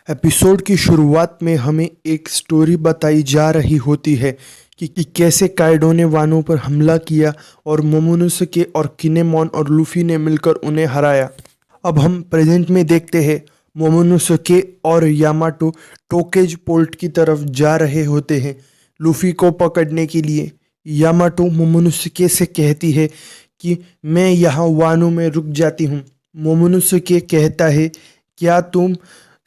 Episode की शुरुआत में हमें एक स्टोरी बताई जा रही होती है कि कैसे काइडो ने वानो पर हमला किया और मोमोनोसुके और किनेमोन और लूफी ने मिलकर उन्हें हराया। अब हम प्रेजेंट में देखते हैं मोमोनोसुके और यामाटो टोकेज पोर्ट की तरफ जा रहे होते हैं लूफी को पकड़ने के लिए। यामाटो मोमोनोसुके से कहती है कि मैं यहाँ वानो में रुक जाती हूँ। मोमोनोसुके कहता है, क्या तुम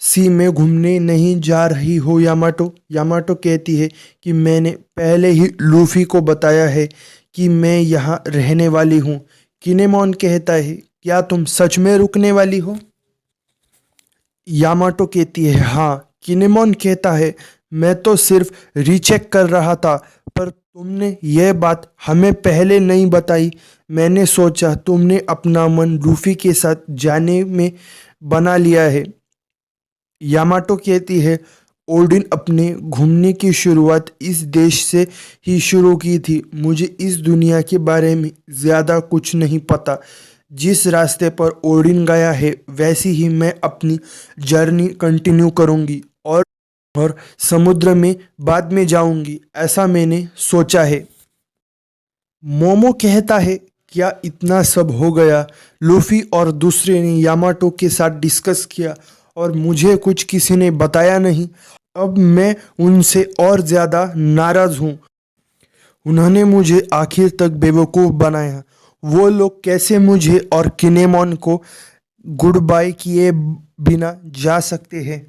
सी में घूमने नहीं जा रही हो यामाटो? यामाटो कहती है कि मैंने पहले ही लूफी को बताया है कि मैं यहाँ रहने वाली हूँ। किनेमोन कहता है, क्या तुम सच में रुकने वाली हो? यामाटो कहती है हाँ। किनेमोन कहता है, मैं तो सिर्फ रीचेक कर रहा था, पर तुमने यह बात हमें पहले नहीं बताई। मैंने सोचा तुमने अपना मन लूफी के साथ जाने में बना लिया है। यामाटो कहती है, ओडिन अपने घूमने की शुरुआत इस देश से ही शुरू की थी। मुझे इस दुनिया के बारे में ज़्यादा कुछ नहीं पता। जिस रास्ते पर ओडिन गया है वैसी ही मैं अपनी जर्नी कंटिन्यू करूंगी और समुद्र में बाद में जाऊंगी, ऐसा मैंने सोचा है। मोमो कहता है, क्या इतना सब हो गया? लूफी और दूसरे ने यामाटो के साथ डिस्कस किया और मुझे कुछ किसी ने बताया नहीं। अब मैं उनसे और ज़्यादा नाराज़ हूँ। उन्होंने मुझे आखिर तक बेवकूफ़ बनाया। वो लोग कैसे मुझे और किनेमोन को गुड बाय किए बिना जा सकते हैं?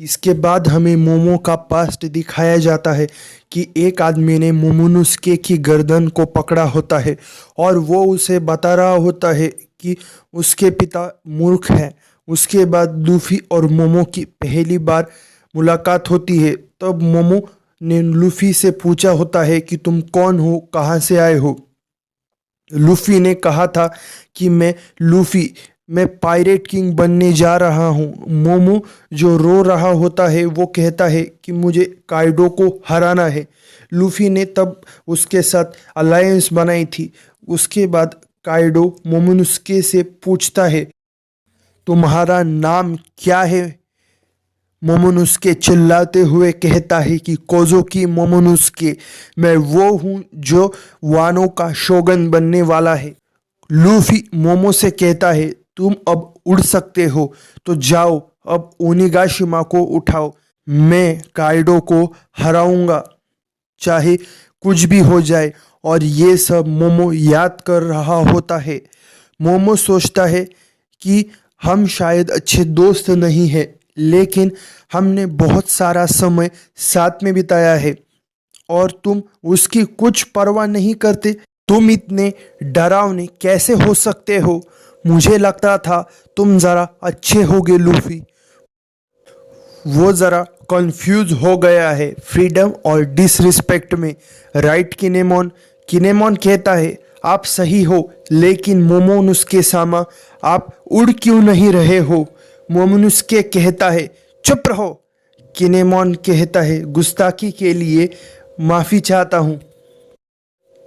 इसके बाद हमें मोमो का पास्ट दिखाया जाता है कि एक आदमी ने मोमोनोसुके की गर्दन को पकड़ा होता है और वो उसे बता रहा होता है कि उसके पिता मूर्ख हैं। उसके बाद लूफी और मोमो की पहली बार मुलाकात होती है। तब मोमो ने लूफी से पूछा होता है कि तुम कौन हो, कहाँ से आए हो? लूफी ने कहा था कि मैं पायरेट किंग बनने जा रहा हूँ। मोमो जो रो रहा होता है वो कहता है कि मुझे काइडो को हराना है। लूफी ने तब उसके साथ अलायंस बनाई थी। उसके बाद काइडो मोमोनोसुके से पूछता है, तुम्हारा नाम क्या है? मोमोनोसुके चिल्लाते हुए कहता है कि कोज़ुकी मोमोनोसुके, मैं वो हूँ जो वानो का शोगन बनने वाला है। लूफी मोमो से कहता है, तुम अब उड़ सकते हो तो जाओ, अब ओनिगाशिमा को उठाओ। मैं काइडो को हराऊंगा चाहे कुछ भी हो जाए। और ये सब मोमो याद कर रहा होता है। मोमो सोचता है कि हम शायद अच्छे दोस्त नहीं हैं, लेकिन हमने बहुत सारा समय साथ में बिताया है और तुम उसकी कुछ परवाह नहीं करते। तुम इतने डरावने कैसे हो सकते हो? मुझे लगता था तुम ज़रा अच्छे होगे लूफी। वो ज़रा कंफ्यूज हो गया है फ्रीडम और डिसरिस्पेक्ट में। राइट किनेमोन? किनेमोन कहता है, आप सही हो, लेकिन मोमोनोसुके सामा, आप उड़ क्यों नहीं रहे हो? मोमोनोसुके कहता है, चुप रहो। किनेमोन कहता है, गुस्ताखी के लिए माफ़ी चाहता हूँ।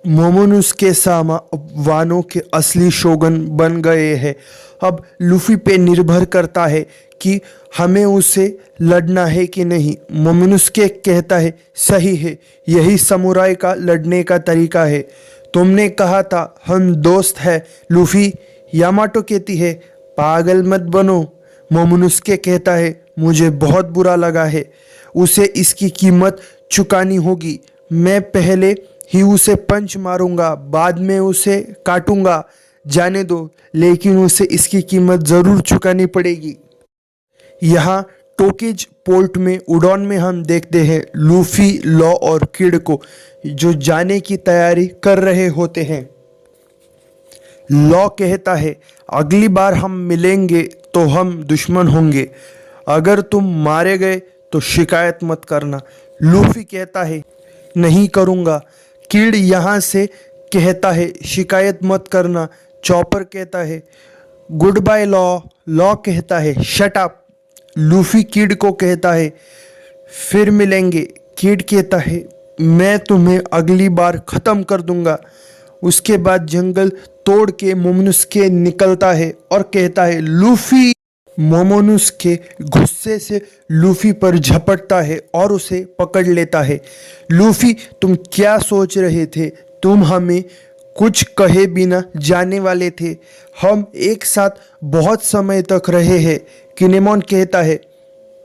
मोमोनोसुके सामा अब वानो के असली शोगन बन गए हैं। अब लूफी पे निर्भर करता है कि हमें उसे लड़ना है कि नहीं। मोमोनोसुके कहता है, सही है, यही समुराई का लड़ने का तरीका है। तुमने कहा था हम दोस्त हैं लूफी। यामाटो कहती है, पागल मत बनो। मोमोनोसुके कहता है, मुझे बहुत बुरा लगा है, उसे इसकी कीमत चुकानी होगी। मैं पहले ही उसे पंच मारूंगा, बाद में उसे काटूंगा। जाने दो, लेकिन उसे इसकी कीमत ज़रूर चुकानी पड़ेगी। यहाँ टोकेज पोर्ट में उड़ान में हम देखते हैं लूफी, लॉ और किड को जो जाने की तैयारी कर रहे होते हैं। लॉ कहता है, अगली बार हम मिलेंगे तो हम दुश्मन होंगे। अगर तुम मारे गए तो शिकायत मत करना। लूफी कहता है, नहीं करूँगा। किड यहाँ से कहता है, शिकायत मत करना। चॉपर कहता है, गुड बाय लॉ। लॉ कहता है, शट अप। लूफी किड को कहता है, फिर मिलेंगे। किड कहता है, मैं तुम्हें अगली बार ख़त्म कर दूंगा। उसके बाद जंगल तोड़ के मोमोनोसुके निकलता है और कहता है, लूफी मोमोनुस्के गुस्से से लूफी पर झपटता है और उसे पकड़ लेता है। लूफी, तुम क्या सोच रहे थे? तुम हमें कुछ कहे बिना जाने वाले थे। हम एक साथ बहुत समय तक रहे हैं। किनेमोन कहता है,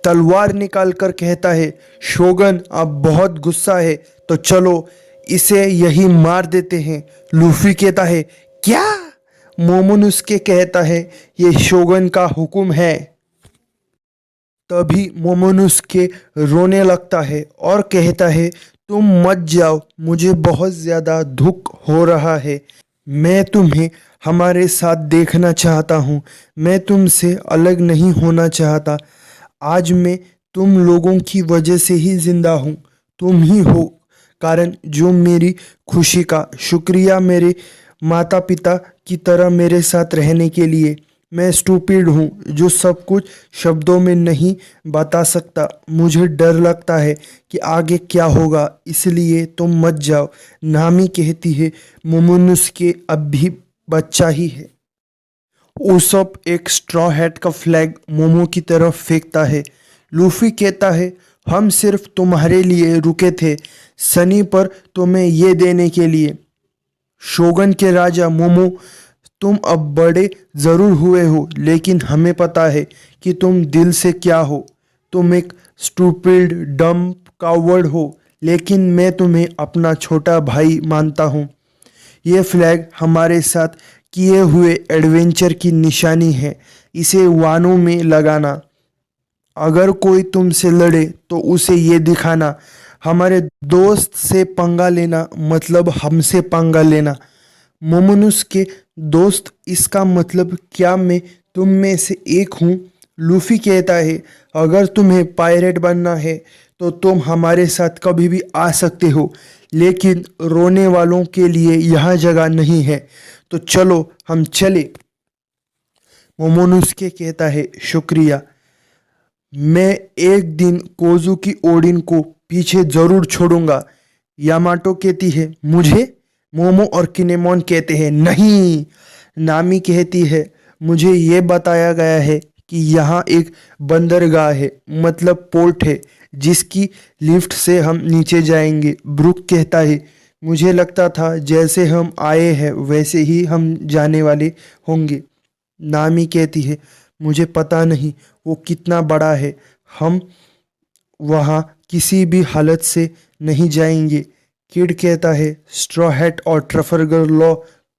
तलवार निकाल कर कहता है, शोगन अब बहुत गुस्सा है तो चलो इसे यही मार देते हैं। लूफी कहता है, क्या? मोमोनुस्के कहता है, ये शोगन का हुक्म है। तभी मोमोनुस्के रोने लगता है और कहता है, तुम मत जाओ, मुझे बहुत ज़्यादा दुख हो रहा है। मैं तुम्हें हमारे साथ देखना चाहता हूँ। मैं तुमसे अलग नहीं होना चाहता। आज मैं तुम लोगों की वजह से ही जिंदा हूँ। तुम ही हो कारण जो मेरी खुशी का। शुक्रिया मेरे माता पिता की तरह मेरे साथ रहने के लिए। मैं स्टूपिड हूँ जो सब कुछ शब्दों में नहीं बता सकता। मुझे डर लगता है कि आगे क्या होगा, इसलिए तुम मत जाओ। नामी कहती है, मोमोनुस्के अब भी बच्चा ही है। उसप एक स्ट्रॉ हैट का फ्लैग मोमो की तरफ फेंकता है। लूफी कहता है, हम सिर्फ तुम्हारे लिए रुके थे, सनी पर तुम्हें ये देने के लिए। शोगन के राजा मोमो, तुम अब बड़े ज़रूर हुए हो, लेकिन हमें पता है कि तुम दिल से क्या हो। तुम एक स्टूपिड डम कावर्ड हो, लेकिन मैं तुम्हें अपना छोटा भाई मानता हूँ। ये फ्लैग हमारे साथ किए हुए एडवेंचर की निशानी है। इसे वानों में लगाना। अगर कोई तुमसे लड़े तो उसे ये दिखाना। हमारे दोस्त से पंगा लेना मतलब हमसे पंगा लेना। मोमोनुस के दोस्त, इसका मतलब क्या मैं तुम में से एक हूँ? लूफी कहता है, अगर तुम्हें पायरेट बनना है तो तुम हमारे साथ कभी भी आ सकते हो, लेकिन रोने वालों के लिए यहाँ जगह नहीं है। तो चलो हम चले। मोमोनुस्के कहता है, शुक्रिया। मैं एक दिन कोजुकी ओडिन को पीछे जरूर छोड़ूंगा। यामाटो कहती है, मुझे? मोमो और किनेमोन कहते हैं, नहीं। नामी कहती है, मुझे ये बताया गया है कि यहाँ एक बंदरगाह है, मतलब पोर्ट है, जिसकी लिफ्ट से हम नीचे जाएंगे। ब्रुक कहता है, मुझे लगता था जैसे हम आए हैं वैसे ही हम जाने वाले होंगे। नामी कहती है, मुझे पता नहीं वो कितना बड़ा है। हम वहाँ किसी भी हालत से नहीं जाएंगे। किड कहता है, स्ट्रॉ हैट और ट्रफलगर लॉ,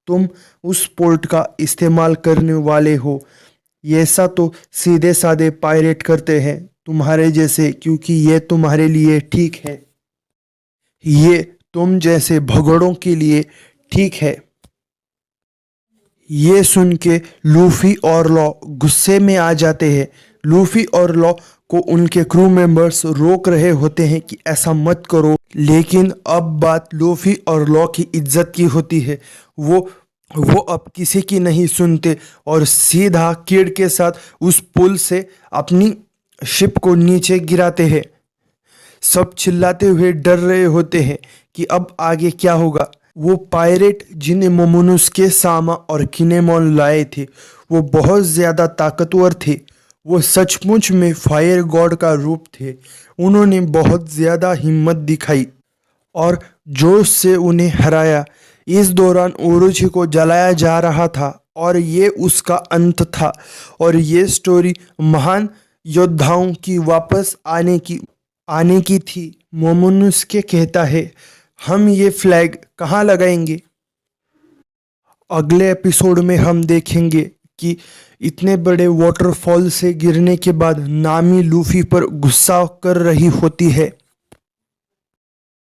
तुम उस पोर्ट का इस्तेमाल करने वाले हो। ये ऐसा तो सीधे साधे पायरेट करते हैं तुम्हारे जैसे, क्योंकि ये तुम्हारे लिए ठीक है। ये तुम जैसे भगोड़ों के लिए ठीक है। ये सुन के लूफी और लॉ गुस्से में आ जाते हैं। लूफी और लॉ को उनके क्रू मेंबर्स रोक रहे होते हैं कि ऐसा मत करो, लेकिन अब बात लूफी और लॉ की इज्जत की होती है। वो अब किसी की नहीं सुनते और सीधा किड के साथ उस पुल से अपनी शिप को नीचे गिराते हैं। सब चिल्लाते हुए डर रहे होते हैं कि अब आगे क्या होगा। वो पायरेट जिन्हें मोमोनुस्के सामा और किनेमोन लाए थे, वो बहुत ज़्यादा ताकतवर थे। वो सचमुच में फायर गॉड का रूप थे। उन्होंने बहुत ज़्यादा हिम्मत दिखाई और जोश से उन्हें हराया। इस दौरान ओरोची को जलाया जा रहा था और ये उसका अंत था। और ये स्टोरी महान योद्धाओं की वापस आने की थी। मोमोनुस्के कहता है, हम ये फ्लैग कहाँ लगाएंगे? अगले एपिसोड में हम देखेंगे कि इतने बड़े वाटरफॉल से गिरने के बाद नामी लूफी पर गुस्सा कर रही होती है।